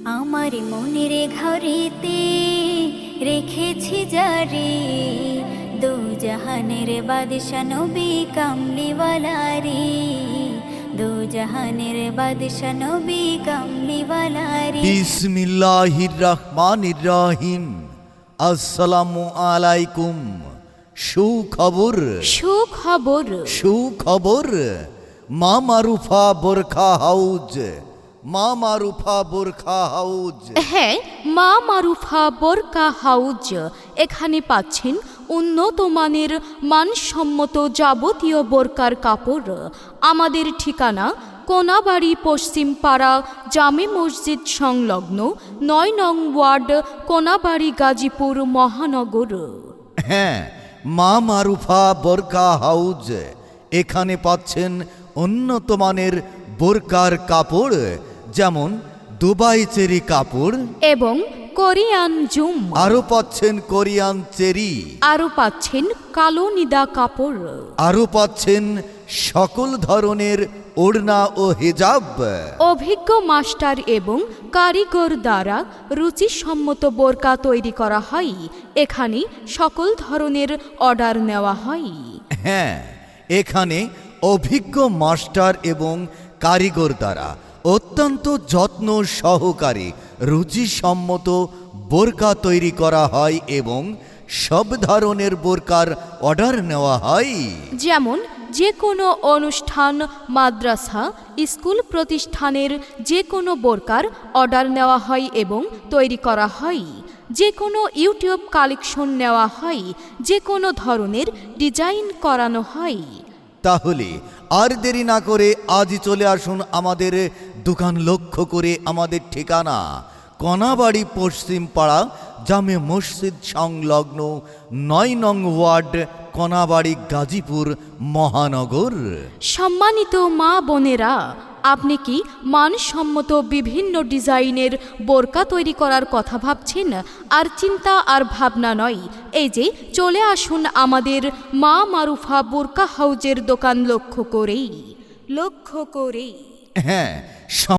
আমার মনের ঘরেতে রেখেছি জারি, দু জাহানের বাদশা নবী কামলিওয়ালা রে, দু জাহানের বাদশা নবী কামলিওয়ালা রে। বিসমিল্লাহির রহমানির রহিম। আসসালামু আলাইকুম। সুখবর, সুখবর, সুখবর। মা মারুফা বোরখা হাউজ, মা মারুফা বোরখা হাউজ। হ্যাঁ, মা মারুফা বোরকা হাউজ। এখানে পাচ্ছেন উন্নত মানের মানসম্মত যাবতীয় বোরকার কাপড়। আমাদের ঠিকানা কোনাবাড়ি পশ্চিম পাড়া জামে মসজিদ সংলগ্ন ৯ নং ওয়ার্ড, কোনাবাড়ি, গাজীপুর মহানগর। হ্যাঁ, মা মারুফা বোরকা হাউজ। এখানে পাচ্ছেন উন্নত মানের বোরকার কাপড়, যেমন দুবাই চেরি কাপড়, এবং কোরিয়ান জুম। আরও পাচ্ছেন কোরিয়ান চেরি, আরও পাচ্ছেন কালো নিদা কাপড়। আরও পাচ্ছেন সকল ধরনের ওড়না ও হিজাব। অভিজ্ঞ মাস্টার এবং কারিগর দ্বারা রুচিসম্মত বোরকা তৈরি করা হয়। এখানে সকল ধরনের অর্ডার নেওয়া হয়। হ্যাঁ, এখানে অভিজ্ঞ মাস্টার এবং কারিগর দ্বারা অত্যন্ত যত্ন সহকারে রুচিসম্মত বোরকা তৈরি করা হয় এবং সব ধরনের বোরকার অর্ডার নেওয়া হয়। যেমন যে কোনো অনুষ্ঠান, মাদ্রাসা, স্কুল প্রতিষ্ঠানের যে কোনো বোরকার অর্ডার নেওয়া হয় এবং তৈরি করা হয়। যে কোনো ইউটিউব কালেকশন নেওয়া হয়, যে কোনো ধরনের ডিজাইন করানো হয়। তাহলে আর দেরি না করে আজই চলে আসুন আমাদের দোকান লক্ষ্য করে। আমাদের ঠিকানা কোনাবাড়ি পশ্চিম পাড়া জামে মসজিদ সংলগ্ন ৯ নং ওয়ার্ড, কোনাবাড়ি, গাজীপুর মহানগর। সম্মানিত মা বোনেরা, আপনি কি মানসম্মত বিভিন্ন ডিজাইনের বোরকা তৈরি করার কথা ভাবছেন? আর চিন্তা আর ভাবনা নয়, এই যে চলে আসুন আমাদের মা মারুফা বোরকা হাউজের দোকান লক্ষ্য করেই। হ্যাঁ,